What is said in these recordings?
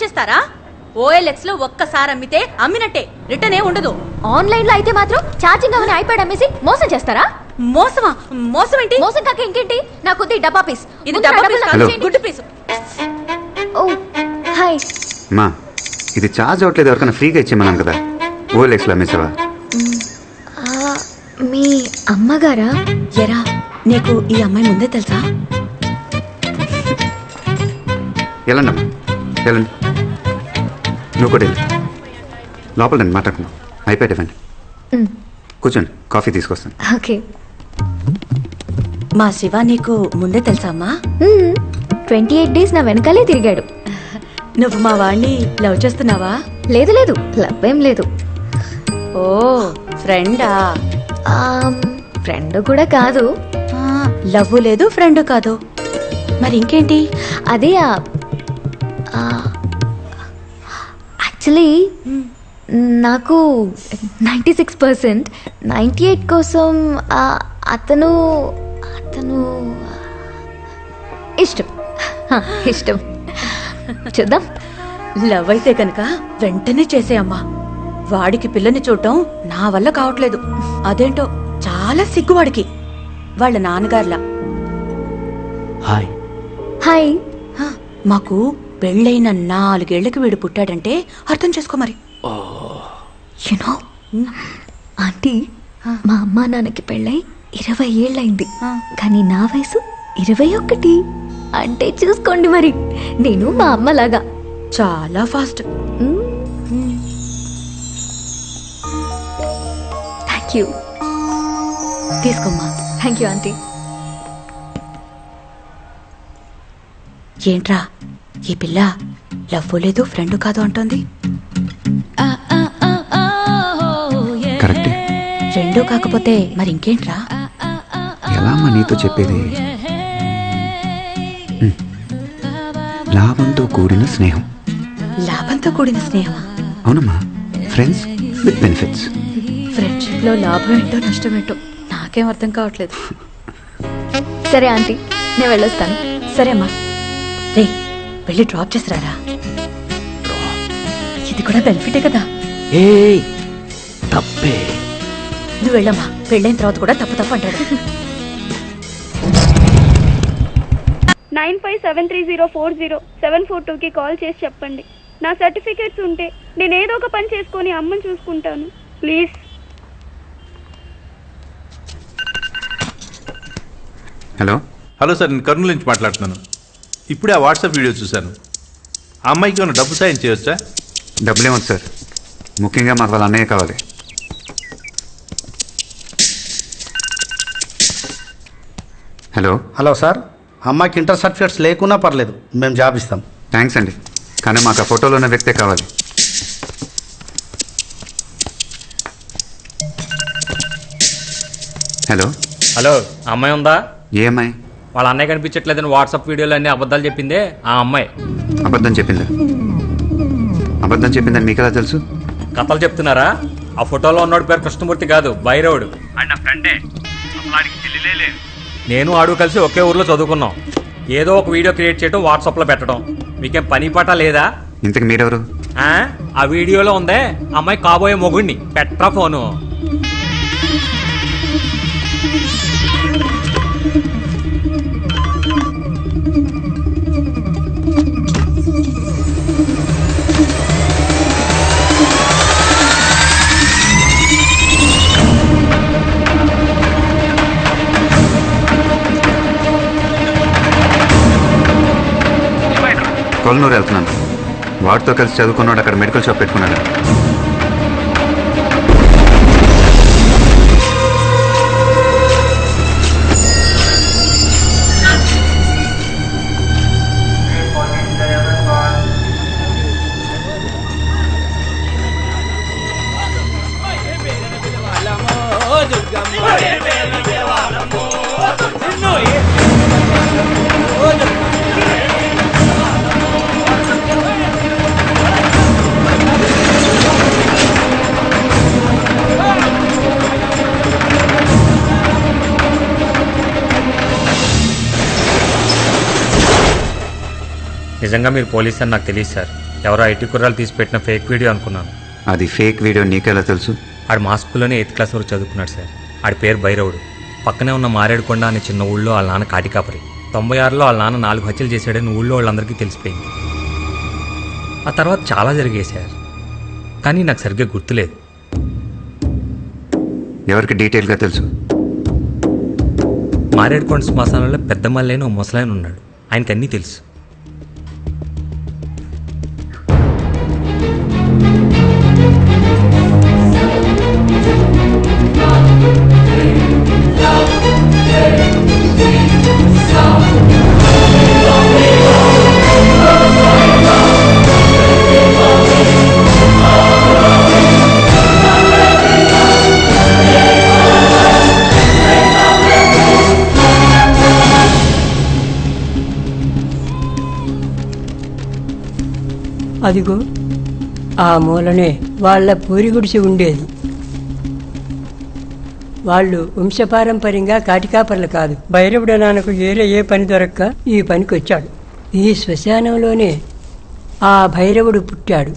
ఉంచేస్తారా? OLX లో ఒక్కసారి అమ్మితే అమ్మినట్టే, రిటర్న్ ఏ ఉండదు. ఆన్లైన్ లో అయితే మాత్రం ఛార్జింగ్ అవని ఐప్యాడ్ అమ్మేసి మోసం చేస్తారా? మోసమా? మోసం ఏంటి? మోసం కాక ఇంకేంటి? నాకు డబ్బా పీస్. ఇది డబ్బా పీస్ కాదు, గుడ్డు పీసు. ఓ హాయ్ మా ఇది ఛార్జ్ అవట్లేదు, ఎవరికైనా ఫ్రీగా ఇచ్చేమన్నాను కదా. OLX లో అమ్మేసావా? మీ అమ్మగారా? ఎరా, నీకు ఈ అమ్మాయి ముందే తెలుసా? వెళ్ళండి అమ్మా, వెళ్ళండి. నువ్వు కూడా వెళ్ళి లోపల రండి, మాట్లాడుకుందాం. ఐప్యాడ్ ఇవ్వండి, కూర్చోండి, కాఫీ తీసుకొస్తాను. ఓకే. మా శివ నీకు ముందే తెలుసా అమ్మా? 28 days నా వెనకాలే తిరిగాడు. నువ్వు మా వాడిని లవ్ చేస్తున్నావా? లేదు లేదు, లవ్ ఏం లేదు. ఓ ఫ్రెండా? ఫ్రెండ్ కూడా కాదు. లవ్ లేదు, ఫ్రెండ్ కాదు, మరి ఇంకేంటి? అదే యాక్చువల్లీ నాకు 96%, 98 కోసం అతను అతను ఇష్టం. ఇష్టం. చూద్దాం. లవ్ అయితే కనుక వెంటనే చేసేయమ్మా. వాడికి పిల్లని చూడటం నా వల్ల కావట్లేదు. అదేంటో చాలా సిగ్గు వాడికి, వాళ్ళ నాన్నగారులా. హాయ్. హాయ్. మాకు పెళ్ళైన 4 ఏళ్లకి వీడు పుట్టాడంటే అర్థం చేసుకో మరి. యునో ఆంటీ, మా అమ్మా నాన్నకి పెళ్ళై 20 ఏళ్ళైంది, కానీ నా వయసు 21. అంటే చూసుకోండి మరి, నేను మా అమ్మలాగా చాలా ఫాస్ట్. Thank you. తీసుకోమ్మా. Thank you aunty. ఏంట్రా ఈ పిల్ల లవ్ లేదు, ఫ్రెండ్ కాదు అంటోంది? కరెక్టే. రెండూ కాకపోతే మరి ఇంకేంట్రా? ఎలా అమ్మా నీతో చెప్పేది? లాభంతో కూడిన స్నేహం. లాభంతో కూడిన స్నేహం? అవునమ్మా, ఫ్రెండ్స్ విత్ బెనిఫిట్స్. ఫ్రెండ్షిప్ లో లాభం ఏంటో నష్టం ఏంటో నాకేం అర్థం కావట్లేదు. సరే ఆంటీ, నేను వెళ్ళొస్తాను. సరే అమ్మా, రే వెళ్ళి డ్రాప్ చేసిరారా. ఇది కూడా బెనిఫిటే కదా. తప్పే. నువ్వు వెళ్ళమ్మా, పెళ్ళైన తర్వాత కూడా తప్పు అంటాడు. 9573040742కి కాల్ చేసి చెప్పండి. నా సర్టిఫికేట్స్ ఉంటే నేను ఏదో ఒక పని చేసుకొని అమ్మని చూసుకుంటాను. ప్లీజ్. హలో. హలో సార్, నేను కర్నూలు నుంచి మాట్లాడుతున్నాను. ఇప్పుడే ఆ వాట్సాప్ వీడియో చూశాను. ఆ అమ్మాయికి ఏమైనా డబ్బు సాయం చేయొచ్చా? డబ్బులేమొద్దు సార్, ముఖ్యంగా మాకు వాళ్ళ అన్నయ్య కావాలి. హలో. హలో సార్, అమ్మాయికి ఇంటర్ సర్టిఫికేట్స్ లేకున్నా పర్లేదు, మేము జాబ్ ఇస్తాం. థ్యాంక్స్ అండి, కానీ మాకు ఆ ఫోటోలో ఉన్న వ్యక్తే కావాలి. హలో. హలో, అమ్మాయి ఉందా? ఏ అమ్మాయి? వాళ్ళ అన్నయ్య కనిపించట్లేదని వాట్సాప్ వీడియోలు అన్ని అబద్ధాలు చెప్పిందే ఆ అమ్మాయి. అబద్ధం చెప్పిందా? అబద్ధం చెప్పిందని మీకు ఎలా తెలుసు? కథలు చెప్తున్నారా? ఆ ఫోటోలో ఉన్నోడి పేరు కృష్ణమూర్తి కాదు, బైరవుడు. ఆయన నా ఫ్రెండే, అసలు ఆడికి తెలియలే లేదు. నేను ఆడు కలిసి ఒకే ఊర్లో చదువుకున్నాం. ఏదో ఒక వీడియో క్రియేట్ చేయడం, వాట్సాప్లో పెట్టడం. మీకేం పని పాట లేదా? ఇంతకు మీరెవరు? ఆ వీడియోలో ఉందే అమ్మాయి కాబోయే మొగుడిని. Petra phone. కొల్లనూరు వెళ్తున్నాను. వాడితో కలిసి చదువుకున్నాడు, అక్కడ మెడికల్ షాప్ పెట్టుకున్నాడు. నిజంగా మీరు పోలీస్ అని నాకు తెలియదు సార్. ఎవరో ఐటీ కుర్రాలు తీసి పెట్టిన ఫేక్ వీడియో అనుకున్నాను. అది ఫేక్ వీడియో నీకెలా తెలుసు? ఆడు మా స్కూల్లోనే 8th క్లాస్ వరకు చదువుకున్నాడు సార్. ఆడి పేరు భైరవుడు. పక్కనే ఉన్న మారేడుకొండ అనే చిన్న ఊళ్ళో వాళ్ళ నాన్న కాటికాపరి. 96లో వాళ్ళ నాన్న 4 హత్యలు చేశాడని ఊళ్ళో వాళ్ళందరికీ తెలిసిపోయింది. ఆ తర్వాత చాలా జరిగాయి సార్, కానీ నాకు సరిగ్గా గుర్తులేదు. ఎవరికి డీటెయిల్గా తెలుసు? మారేడుకొండ శ్మశానంలో పెద్ద మల్లైన ఓ ముసలాయన ఉన్నాడు. ఆయనకి అన్నీ తెలుసు. అదిగో ఆ మూలనే వాళ్ళ పూరి గుడిసి ఉండేది. వాళ్ళు వంశపారంపర్యంగా కాటికాపర్లు కాదు. భైరవుడు నాన్నకు వేరే ఏ పని దొరక్క ఈ పనికి వచ్చాడు. ఈ శ్మశానంలోనే ఆ భైరవుడు పుట్టాడు.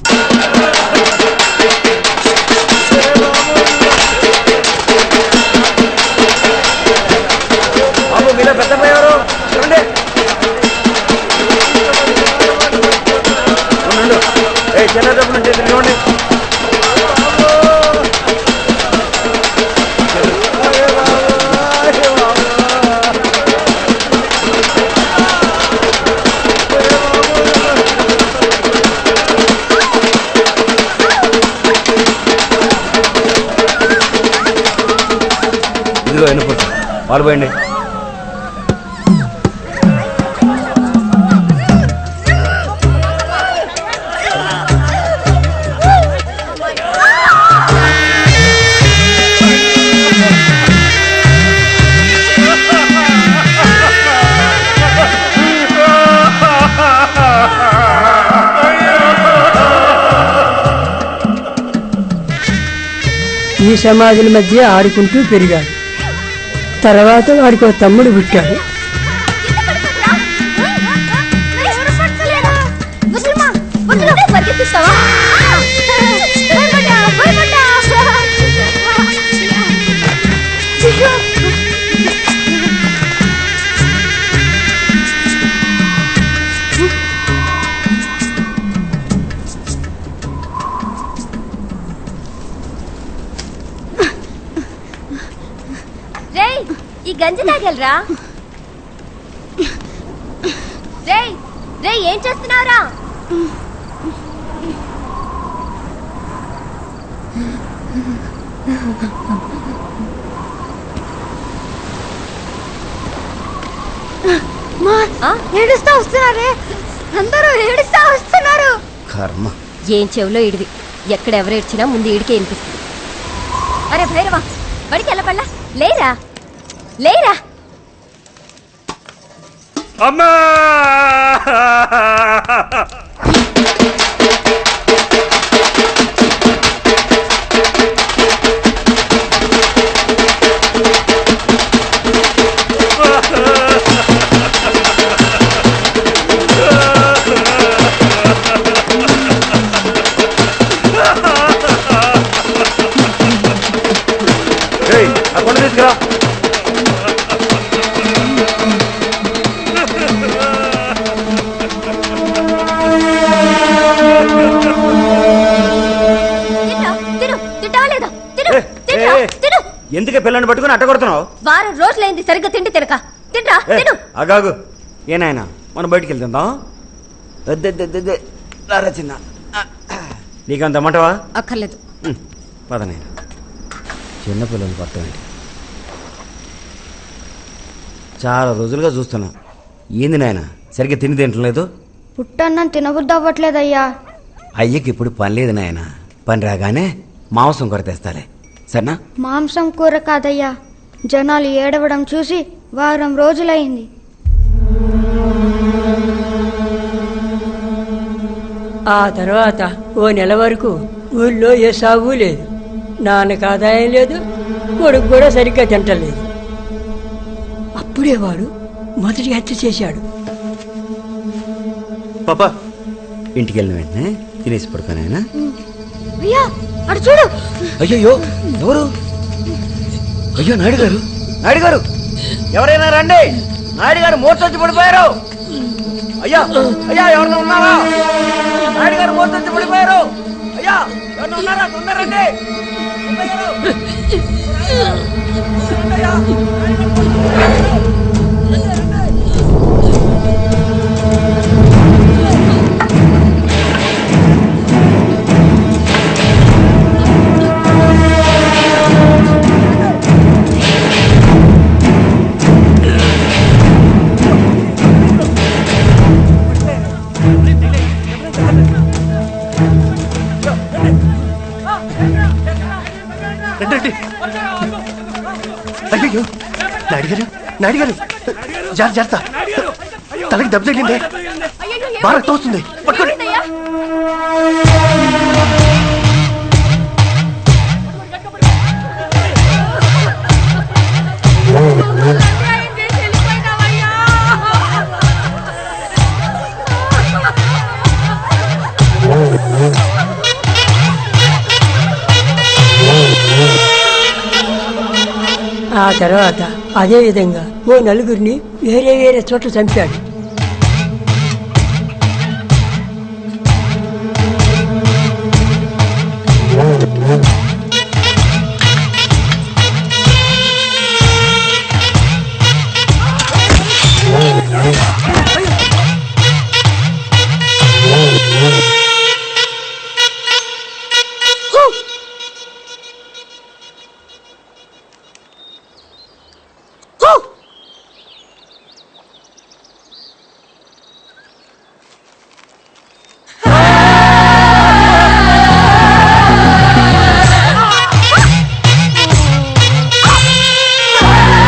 ఇదిగో ఎన్నుకోండి, వాళ్ళు పోయండి. ఈ సమాధుల మధ్య ఆడుకుంటూ పెరిగాడు. తర్వాత వాడికి ఒక తమ్ముడు పుట్టాడు. ఈ గంజి తాగలరా? రేయ్ రేయ్, ఏం చేస్తున్నావురా? ఏడుస్తా వస్తున్నారే, అందరూ ఏడుస్తా వస్తున్నారు. కర్మ. ఏం చెవులో ఇడివి, ఎక్కడెవరు ఏడ్చినా ముందు ఈడికే వినిపిస్తుంది. అరే భైరవా, బడికి వెళ్ళపల్లా, లేరా లేరా. అమ్మా! తీసుకురా. ఎందుకే పిల్లని పట్టుకుని అట్టగొడుతున్నావు? వారం రోజులైంది సరిగ్గా తిండి తినక. తింటా తిను. అగాగు, ఏనాయనా మనం బయటికి వెళ్తుందాం. చిన్న నీకంత మంటవా? అక్కర్లేదు. పదనైనా చిన్నపిల్లలు పట్టండి. చాలా రోజులుగా చూస్తున్నా. ఏంది నాయన సరిగ్గా తిని తింటలేదు? పుట్టన్నం తినబుద్ధి అవ్వట్లేదయ్యా. అయ్యకి ఇప్పుడు పని లేదు నాయన. పని రాగానే మాంసం కూర తెస్తాలే, సరేనా? మాంసం కూర కాదయ్యా, జనాలు ఏడవడం చూసి వారం రోజులైంది. ఆ తర్వాత ఓ నెల వరకు ఊళ్ళో ఏ సాగు లేదు. నాన్నకు ఆదాయం లేదు, కొడుకు కూడా సరిగ్గా తింటలేదు. అప్పుడే వాడు మొదటి హత్య చేశాడు. పాపా ఇంటికి వెళ్ళిన వెంటనే తినేసి పడుకో నాయనా. అయ్యా అటు చూడు. అయ్యయ్యో ఎవరు? అయ్యో నాయుడు గారు, నాయుడు గారు ఎవరైనా రండి, నాయుడు గారు మోర్చొచ్చి పడిపోయారు. అయ్యా అయ్యా ఎవరైనా ఉన్నారా? నాయుడు గారు మోర్చొచ్చి పడిపోయారు. అయ్యా ఎవరైనా ఉన్నారా? తొందరండి. అయ్యో నాయుడు గారు, నాయుడు గారు జాగ్రత్త, తలకి దెబ్బ తగిలిందే, బాగా రక్తం వస్తుంది, పట్టుకోండి. ఆ తర్వాత అదే విధంగా ఓ నలుగురిని వేరే వేరే చోట్ల చంపాడు.